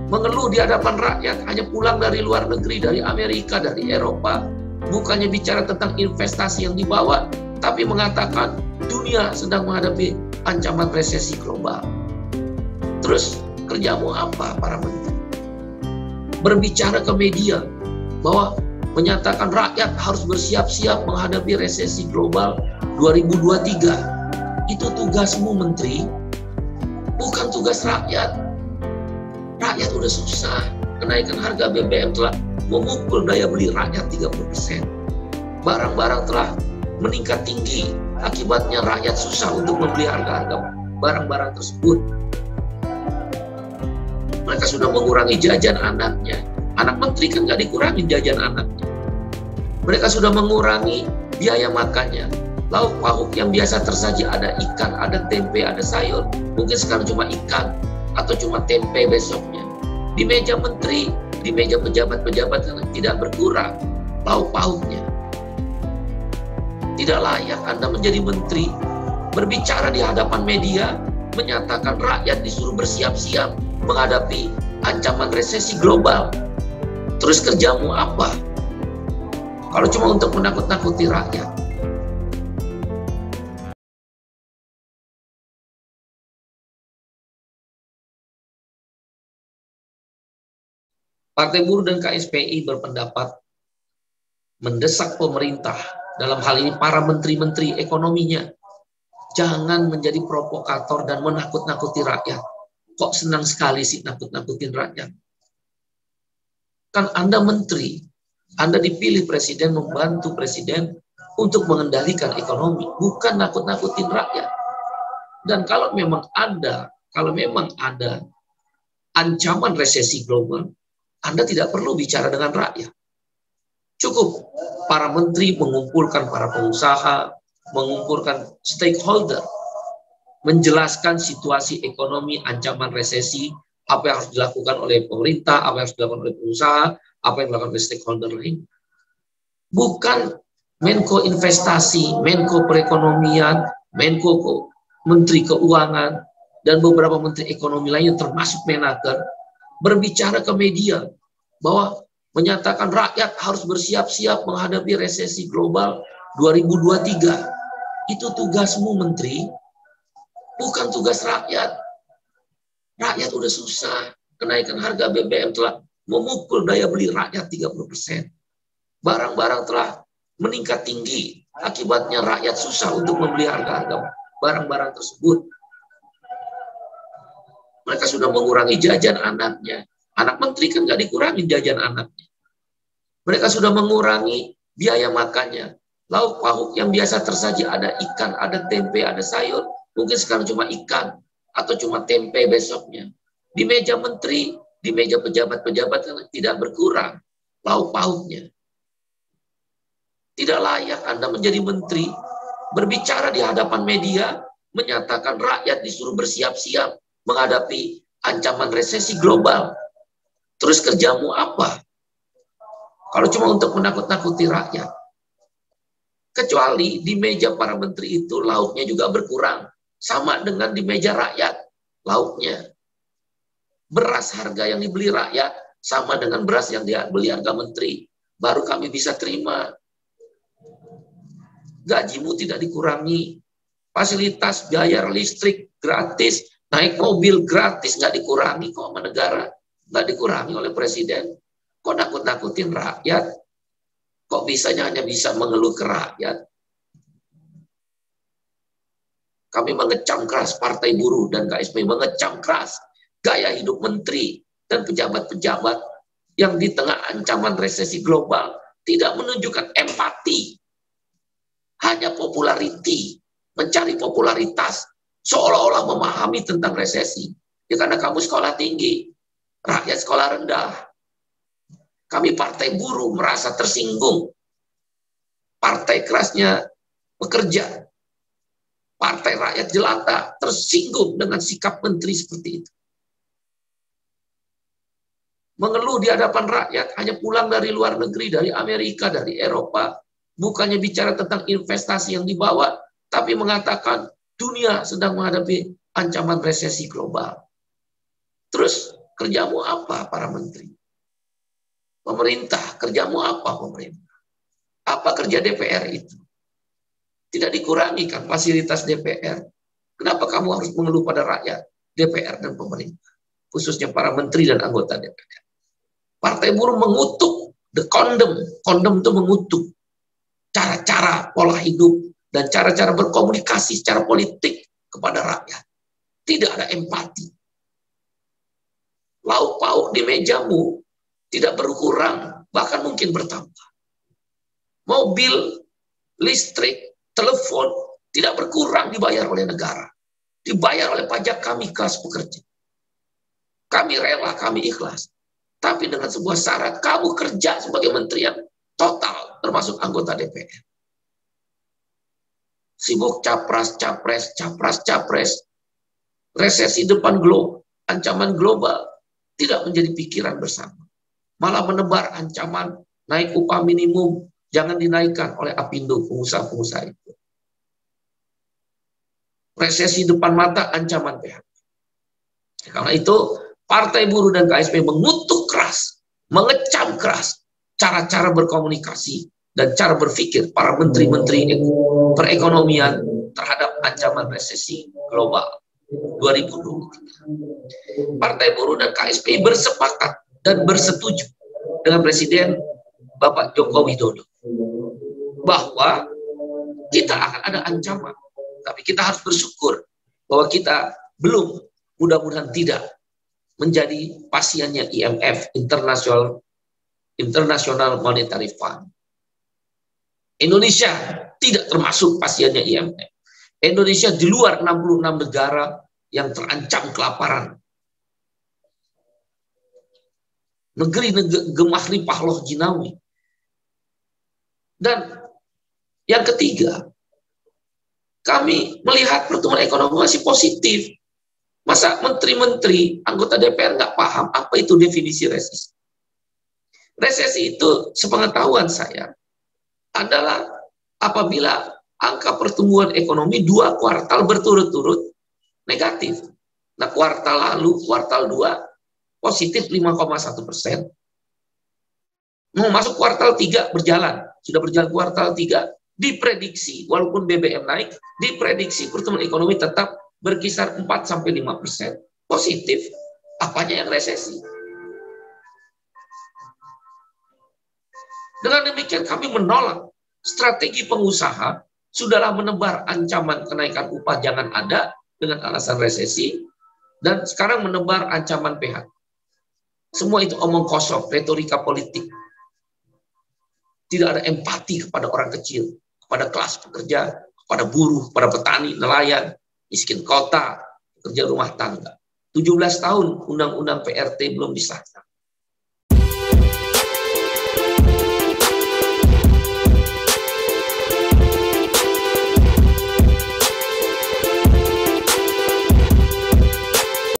mengeluh di hadapan rakyat, hanya pulang dari luar negeri, dari Amerika, dari Eropa, bukannya bicara tentang investasi yang dibawa, tapi mengatakan dunia sedang menghadapi ancaman resesi global. Terus kerjamu apa para menteri? Berbicara ke media bahwa menyatakan rakyat harus bersiap-siap menghadapi resesi global 2023. Itu tugasmu menteri, bukan tugas rakyat. Rakyat udah susah, kenaikan harga BBM telah memukul daya beli rakyat 30%. Barang-barang telah meningkat tinggi, akibatnya rakyat susah untuk membeli harga-harga barang-barang tersebut. Mereka sudah mengurangi jajan anaknya. Anak menteri kan nggak dikurangi jajan anaknya. Mereka sudah mengurangi biaya makannya. Lauk pauk yang biasa tersaji ada ikan, ada tempe, ada sayur. Mungkin sekarang cuma ikan atau cuma tempe besoknya. Di meja menteri, di meja pejabat-pejabat tidak berkurang lauk pauknya. Tidak layak Anda menjadi menteri, berbicara di hadapan media, menyatakan rakyat disuruh bersiap-siap menghadapi ancaman resesi global. Terus kerjamu apa? Kalau cuma untuk menakut-nakuti rakyat. Partai Buruh dan KSPI berpendapat mendesak pemerintah, dalam hal ini para menteri-menteri ekonominya, jangan menjadi provokator dan menakut-nakuti rakyat. Kok senang sekali sih nakut-nakutin rakyat? Kan Anda menteri, Anda dipilih presiden, membantu presiden untuk mengendalikan ekonomi, bukan nakut-nakutin rakyat. Dan kalau memang ada ancaman resesi global, Anda tidak perlu bicara dengan rakyat. Cukup para menteri mengumpulkan para pengusaha, mengumpulkan stakeholder, menjelaskan situasi ekonomi, ancaman resesi, apa yang harus dilakukan oleh pemerintah, apa yang harus dilakukan oleh pengusaha, apa yang dilakukan oleh stakeholder lain. Bukan Menko Investasi, Menko Perekonomian, Menko Menteri Keuangan, dan beberapa menteri ekonomi lainnya termasuk Menaker, berbicara ke media bahwa menyatakan rakyat harus bersiap-siap menghadapi resesi global 2023. Itu tugasmu menteri, bukan tugas rakyat. Rakyat udah susah, kenaikan harga BBM telah memukul daya beli rakyat 30%. Barang-barang telah meningkat tinggi, akibatnya rakyat susah untuk membeli harga-harga barang-barang tersebut. Mereka sudah mengurangi jajan anaknya. Anak menteri kan nggak dikurangi jajan anaknya. Mereka sudah mengurangi biaya makannya. Lauk pauk yang biasa tersaji ada ikan, ada tempe, ada sayur. Mungkin sekarang cuma ikan atau cuma tempe besoknya. Di meja menteri, di meja pejabat-pejabat tidak berkurang lauk pauknya. Tidak layak Anda menjadi menteri, berbicara di hadapan media, menyatakan rakyat disuruh bersiap-siap menghadapi ancaman resesi global. Terus kerjamu apa? Kalau cuma untuk menakut-nakuti rakyat. Kecuali di meja para menteri itu lauknya juga berkurang. Sama dengan di meja rakyat, lauknya. Beras harga yang dibeli rakyat sama dengan beras yang dibeli harga menteri. Baru kami bisa terima. Gajimu tidak dikurangi. Fasilitas bayar listrik gratis, naik mobil gratis, nggak dikurangi kok sama negara. Nggak dikurangi oleh presiden. Kok nakut-nakutin rakyat? Kok bisanya hanya bisa mengeluh ke rakyat? Kami mengecam keras Partai Buruh dan KSPI, mengecam keras gaya hidup menteri dan pejabat-pejabat yang di tengah ancaman resesi global tidak menunjukkan empati. Hanya populariti, mencari popularitas, seolah-olah memahami tentang resesi. Ya karena kamu sekolah tinggi, rakyat sekolah rendah. Kami Partai Buruh merasa tersinggung. Partai kerasnya pekerja, partai rakyat jelata tersinggung dengan sikap menteri seperti itu. Mengeluh di hadapan rakyat, hanya pulang dari luar negeri, dari Amerika, dari Eropa, bukannya bicara tentang investasi yang dibawa, tapi mengatakan dunia sedang menghadapi ancaman resesi global. Terus Kerjamu apa para menteri? Pemerintah, kerjamu apa pemerintah? Apa kerja DPR itu? Tidak dikurangi kan fasilitas DPR. Kenapa kamu harus mengeluh pada rakyat, DPR dan pemerintah? Khususnya para menteri dan anggota DPR. Partai Buruh mengutuk, the condemn. Condemn itu mengutuk cara-cara pola hidup dan cara-cara berkomunikasi secara politik kepada rakyat. Tidak ada empati. Lauk pauk di mejamu tidak berkurang, bahkan mungkin bertambah. Mobil, listrik, telepon tidak berkurang dibayar oleh negara. Dibayar oleh pajak kami kelas pekerja. Kami rela, kami ikhlas. Tapi dengan sebuah syarat, kamu kerja sebagai menteri yang total, termasuk anggota DPR. Sibuk capres, resesi depan ancaman global, tidak menjadi pikiran bersama. Malah menebar ancaman naik upah minimum, jangan dinaikkan oleh Apindo, pengusaha-pengusaha itu. Resesi depan mata, ancaman PHK. Karena itu, Partai Buruh dan KSP mengutuk keras, mengecam keras cara-cara berkomunikasi dan cara berpikir para menteri-menteri perekonomian terhadap ancaman resesi global 2023. Partai Buruh dan KSP bersepakat dan bersetuju dengan Presiden Bapak Joko Widodo bahwa kita akan ada ancaman, tapi kita harus bersyukur bahwa kita belum, mudah-mudahan tidak menjadi pasiennya IMF, International Monetary Fund. Indonesia tidak termasuk pasiennya IMF. Indonesia di luar 66 negara yang terancam kelaparan. Negeri gemah ripah loh jinawi. Dan yang ketiga, kami melihat pertumbuhan ekonomi masih positif. Masa menteri-menteri, anggota DPR nggak paham apa itu definisi resesi? Resesi itu, sepengetahuan saya, adalah apabila angka pertumbuhan ekonomi 2 kuartal berturut-turut negatif. Nah, kuartal lalu, kuartal 2, positif 5,1%. Mau masuk kuartal 3 berjalan. Sudah berjalan kuartal 3, diprediksi, walaupun BBM naik, diprediksi pertumbuhan ekonomi tetap berkisar 4-5%. Positif. Apanya yang resesi? Dengan demikian kami menolak strategi pengusaha, sudahlah menebar ancaman kenaikan upah jangan ada dengan alasan resesi, dan sekarang menebar ancaman PHK. Semua itu omong kosong, retorika politik. Tidak ada empati kepada orang kecil, kepada kelas pekerja, kepada buruh, kepada petani, nelayan, miskin kota, pekerja rumah tangga. 17 tahun undang-undang PRT belum disahkan.